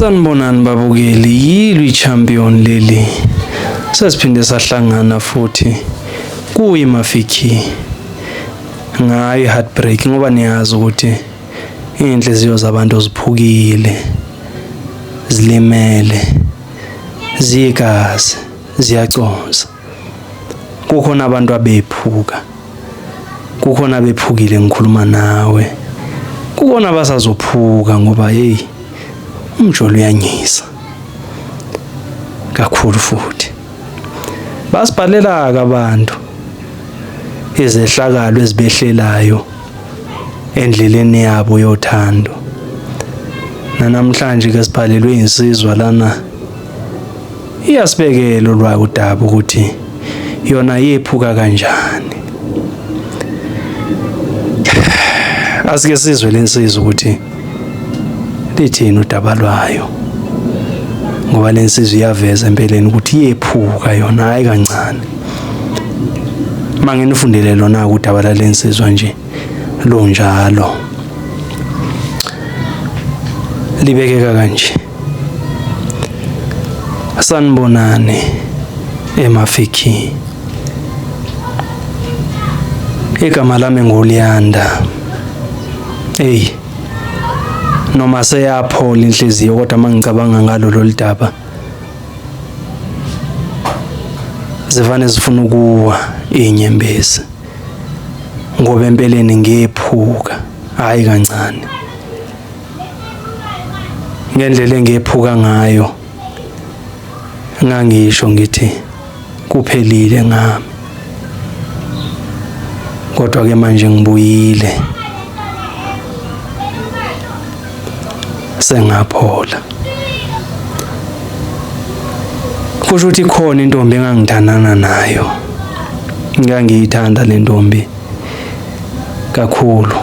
Sanibonani babukeli, yilo champion leli. Sesiphinde sahlangana futhi kuyimafiki ngayi heartbreak ngoba niyazi ukuthi inhliziyo zabantu ziphukile, zilimele, zigazi, ziyaconsa. Kukhona abantu abephuka, kukhona abephukile ngikhuluma nawe, kukhona abasazophuka ngoba hey umjolo uyanyisa kakhulu futhi. Basibhalela abantu izehlakalo ezibehlelayo endleleni yabo yothando. Namhlanje ke sibhalelwe insizwa lana iyasibekela olwa udaba ukuthi yona yephuka kanjani. Asike sizwe lensizwa ukuthi lithini udaba lwayo, ngoba lensizwa iyaveza empeleni ukuthi yephuka yona hayi kancane. Manginifundele lona udaba la lensizwa nje lo njalo libekeka kanje. Sanibonani emafiki, igama lami nguLiyanda. Hey, noma seyaphola inhliziyo kodwa mangicabanga ngalo loludaba zivane zifuna ukuwa inyembezi, ngoba empeleni ngephuka hayi kancane. Ngendlela engephuka ngayo ngangisho ngithi kuphelile ngami, kodwa ke manje ngibuyile, sengaphola. Kusho ukuthi khona intombi engangithandana nayo, ngangiyithanda le ntombi kakhulu.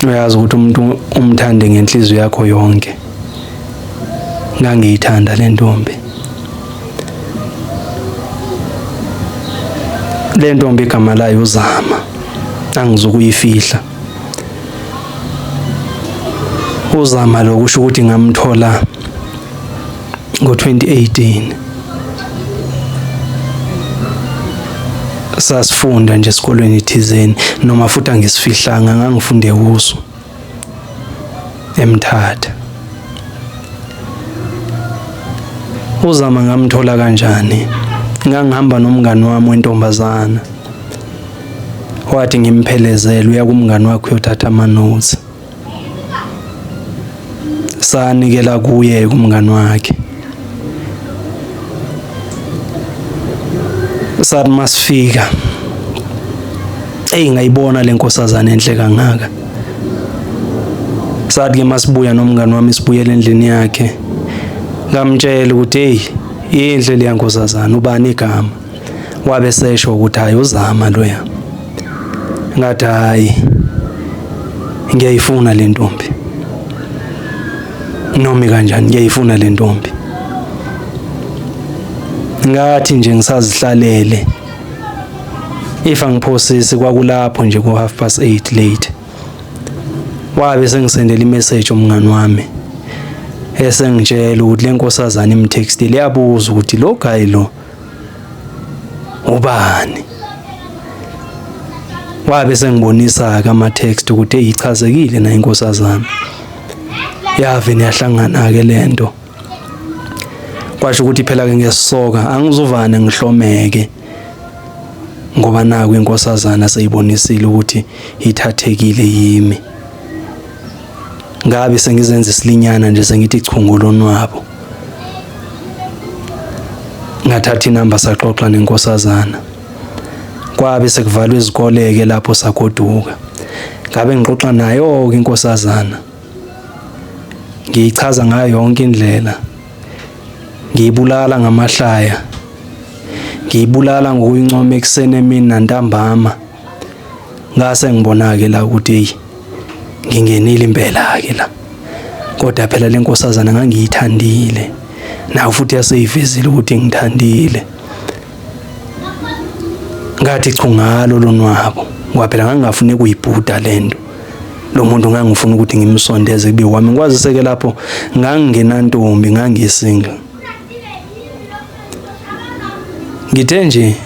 Uyazi ukuthi umuntu umthande ngenhliziyo yakho yonke. Ngangiyithanda le ntombi. Le ntombi igama layo uZama, angizukuyifihla. uZama lo kusho ukuthi ngamthola ngo-2018. Sasifunda nje esikolweni thizeni, noma futhi angisifihlanga, ngangifunde kuso eMthatha. uZama ngamthola kanjani? Ngangihamba nomngani wami wentombazana, wathi ngimphelezele uya kumngani wakhe uyothatha amanothi. Sanikela kuye kumngani wakhe. Sathi masifika, ngayibona le nkosazana enhle kangaka. Sathi ke masibuya nomngani wami sibuyele endlini yakhe, ngamtshela ukuthi inhle le nkosazana, ubani igama? Wabe sesho ukuthi hayi uZama loya. Ngathi hayi ngiyayifuna le ntombi, noma kanjani ngiyayifuna le ntombi. Ngathi nje ngisazihlalele, if angiphosisi kwakulapho nje ku 8:30 late, wabe sengisendela imessage umngani wami esengitshela ukuthi le nkosazana imtextile, yabuza ukuthi lo guy lo ubani. Wabe sengibonisa ama text ukuthi eyichazekile na inkosazana. Yave niyahlangana ke lento. Kwasho ukuthi phela ke ngesoka angizuvane ngihlomeke, ngoba naku inkosazana seyibonisile ukuthi ithathekile yimi. Ngabe sengizenza isilinyana nje sengithi ichunguloni wabo. Ngathatha inamba saxoxa nenkosazana. Kwabe sekuvalwe izikole ke lapho sagoduka. Ngabe ngixoxa nayo ke inkosazana, ngiyichaza ngayo yonke indlela, ngiyibulala ngamahlaya, ngiyibulala ngokuyincoma ekseni emini nantambama. Ngase ngibona ke la ukuthi ngingenile impela ke la, kodwa phela le nkosazana ngangiyithandile, nawe futhi yaseyivezile ukuthi ngithandile. Ngathi chungalo lonwabo, ngoba phela ngangafune kuyibhuda lento. lo muntu ngangifuna ukuthi ngimsondeze kube wami. Ngikwaziseke lapho ngangingenantombi, ngangisingle. Ngithe nje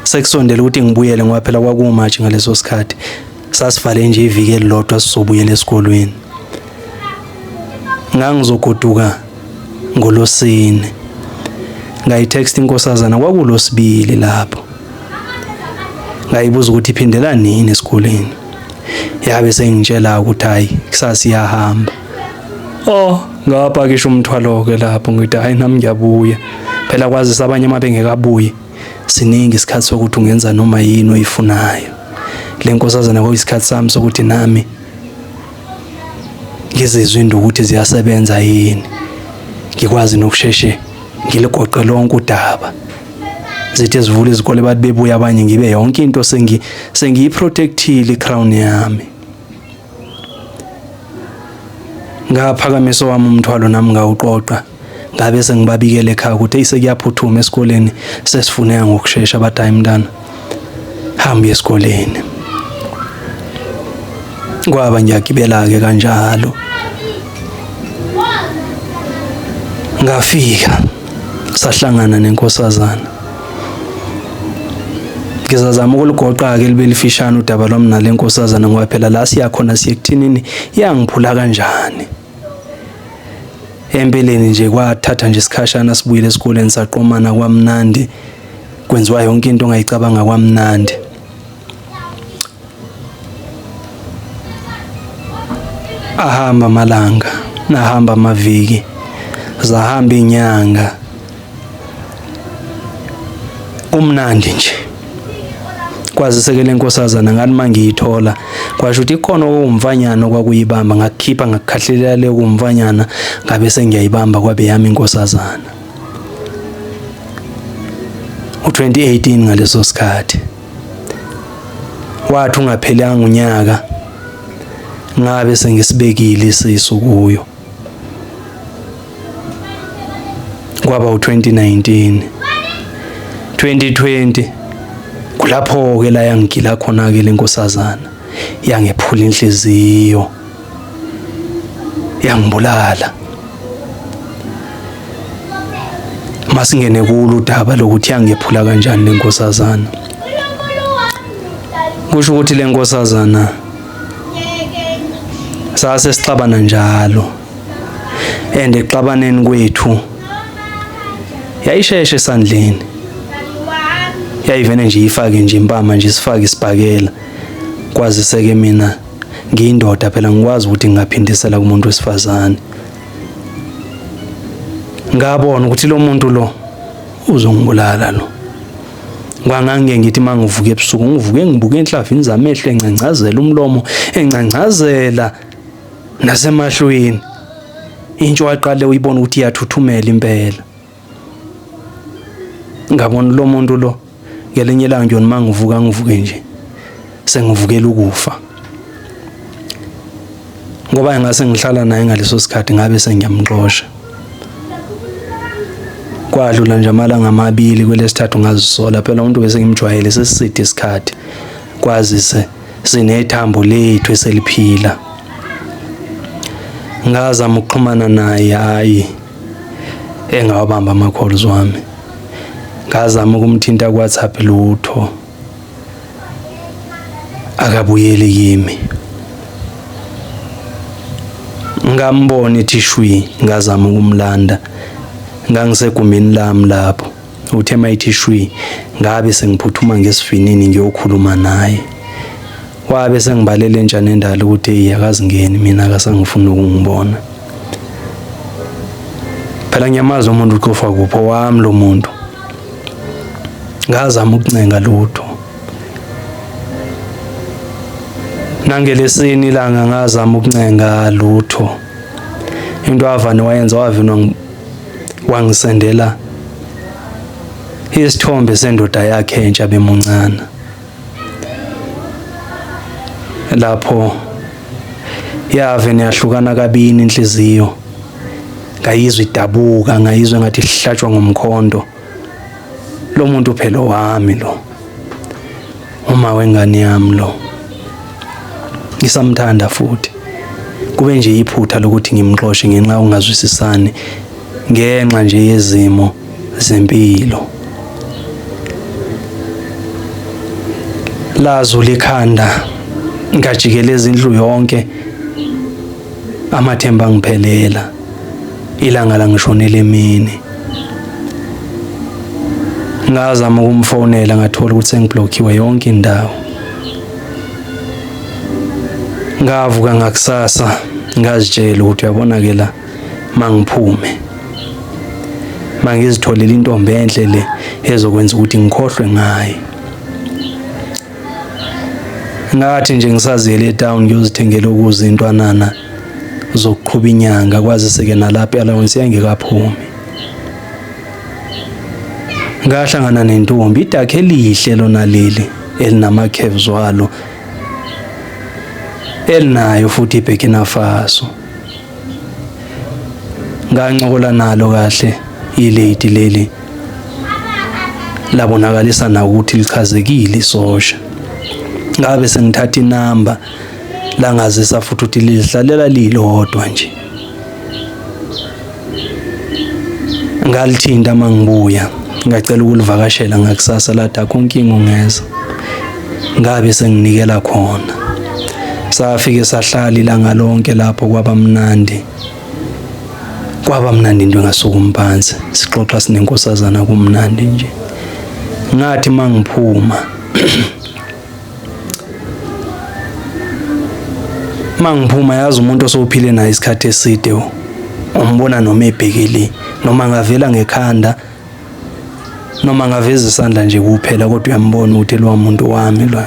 sekusondela ukuthi ngibuyele ngoba phela kwakumatshi ngaleso sikhathi. Sasivale nje iviki elilodwa sizobuyela esikolweni. Ngangizogoduka ngolosine. Ngayitext inkosazana kwakulosibili lapho. Ngayibuza ukuthi iphindela nini esikoleni. Yabe sengitshela ukuthi hayi kusasa iyahamba. Ngapakisha umthwalo ke lapho ngithi hayi nami ngiyabuya. Phela kwazisa abanye mabengekabuyi. Siningi isikhathi sokuthi ungenza noma yini oyifunayo. Le nkosazana kwayisikhathi sami sokuthi nami ngizizwe ukuthi ziyasebenza yini. Ngikwazi nokusheshe ngiligoqe lonke udaba. Zithi zivula izikole bathi bebuya abanye ngibe yonke into sengiyiprotectile icrown yami. Ngaphakamisa wami umthwalo nami ngawuqoqa. Ngabe sengibabikele ekhaya ukuthi sekuyaphuthuma esikoleni sesifuneka ngokusheshsha bathi hayi mntana hamba esikoleni. Kwaba ngiyagibela ke kanjalo. Ngafika sahlangana nenkosazana. Ngizazama ukuligoqa ke libe lifishana udaba lwami nale nkosazana ngoba phela la siyakhona siyekuthinini yangiphula kanjani. Empeleni nje kwathatha nje isikhashana sibuyile esikoleni saqomana kwamnandi. Kwenziwa yonke into ongayicabanga kwamnandi. Ahamba amalanga, nahamba amaviki, zahamba inyanga. Kumnandi nje. Kwaziseke le nkosazana ngathi mangiyithola kwasho ukuthi ikhona okumvanyana okwakuyibamba ngakukhipha ngakukhahlelele le kumvanyana ngabe sengiyayibamba kwabe yami inkosazana. U2018 ngaleso sikhathi wathi ungaphelanga unyaka ngabe sengisibekile isisu kuyo. Kwaba u2019 2020 kulapho ke la yangigila khona ke lenkosazana yangephula inhliziyo yangibulala. Masingene kulo udaba lokuthi yangephula kanjani lenkosazana. Kusho ukuthi lenkosazana sase sixabana njalo exabaneni kwethu yayisheshe esandleni. Yayivene nje ifake nje impama nje sifake isibhakela. Kwaziseke mina ngiyindoda phela ngikwazi ukuthi ngingaphindisela kumuntu wesifazane. Ngabona ukuthi lo muntu lo uzongibulala lo. Kwangange ngithi mangivuka ebusuku ngivuke ngibuke enhlavini zamehlo encancazela umlomo encancazela nasemahlweni. Into waqale uyibona ukuthi iyathuthumela impela. Ngabona lo muntu lo ngelinye ilanga nje mangivuka ngivuke nje sengivukela ukufa. Ngoba ngase ngihlala naye ngaleso sikhathi ngabe sengiyamxosha. Kwadlula nje amalanga amabili kwelesithathu ngazisola phela umuntu bese ngimjwayele sesiside isikhathi. Kwazise sinethambo lethu eseliphila. Ngazama ukuxhumana naye hayi engawabamba ama calls wami. Ngazama ukumthinta ku WhatsApp lutho akabuyeli kimi. Ngambona ithishwi ngazama ukumlanda. Ngangisegumeni lami lapho uthe mayithishwi ngabe sengiphuthuma ngesivinini ngiyokhuluma naye. Wabe sengibalele njani endala ukuthi yakazingeni mina akasangifuna ukungibona. Phela ngiyamazi umuntu uqofa kuphi wami lo muntu. Ngazama ukuncenga lutho. Nangelesini ilanga ngazama ukuncenga lutho. Into avane wayenza wavinwa wangisendela isithombe sendoda yakhe entsha bemuncane. Lapho yavene yahlukana kabini inhliziyo. Ngayizwa idabuka, ngayizwa ngathi ihlatshwa ngomkhondo. Lo muntu phela wami lo. Uma wengane yami lo. Ngisamthanda futhi. kube nje iphutha lokuthi ngimxoshe ngenxa ungazwisisani ngenxa nje yezimo zempilo. Lazula ikhanda ngajikeleza indlu yonke, amathemba ngiphelela, ilanga langishonela emini. Ngazama ukumfonela ngathola ukuthi sengiblokhiwe yonke indawo. Ngavuka ngakusasa ngazitshela ukuthi uyabona ke la mangiphume mangizitholela intombi enhle le ezokwenza ukuthi ngikhohlwe ngaye. Ngathi nje ngisaziyele etown ngiyozithengela ukuze intwanana zokuqhuba inyanga kwazi seke nalapha allowance yangekaphumi. Ngahlangana nentombi idakhe elihle lona leli elinama curves walo elinayo futhi iBurkina Faso. Ngancokola nalo kahle ilady leli labonakalisa na ukuthi lichazekile isosha. Ngabe sengithatha inamba langazisa futhi ukuthi lihlalela lilodwa nje. Ngalithinta mangibuya ngacela ukulivakashela ngakusasa lathi akho inkinga ungeza. Ngabe senginikela khona. Safike sahlala ilanga lonke lapho kwaba mnandi into engasuka umphansi, sixoxa sinenkosazana kumnandi nje. Ngathi mangiphuma yazi umuntu osophile naye isikhathi eside umbona noma ebhekile noma ngavela ngekhanda noma ngaveza isandla nje kuphela kodwa uyambona ukuthi lo muntu wami lo.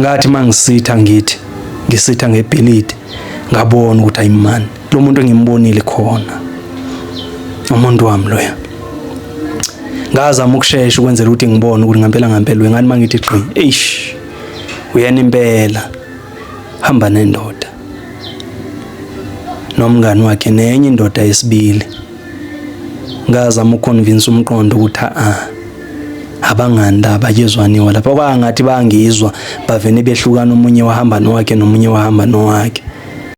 Ngathi mangisitha ngisitha ngebhilidi ngabona ukuthi ayimani lo muntu engimbonile khona umuntu wami loya. Ngazama ukushesha ukwenzela ukuthi ngibone ukuthi ngempela wengani mangithi gqi eish uyena impela hamba nendoda nomngani wakhe nenye indoda yesibili. Ngazama ukuconvince umqondo ukuthi abangani laba yezwaniwa lapha kwangathi bangizwa bavene behlukana, omunye wahamba nowakhe nomunye wahamba nowakhe.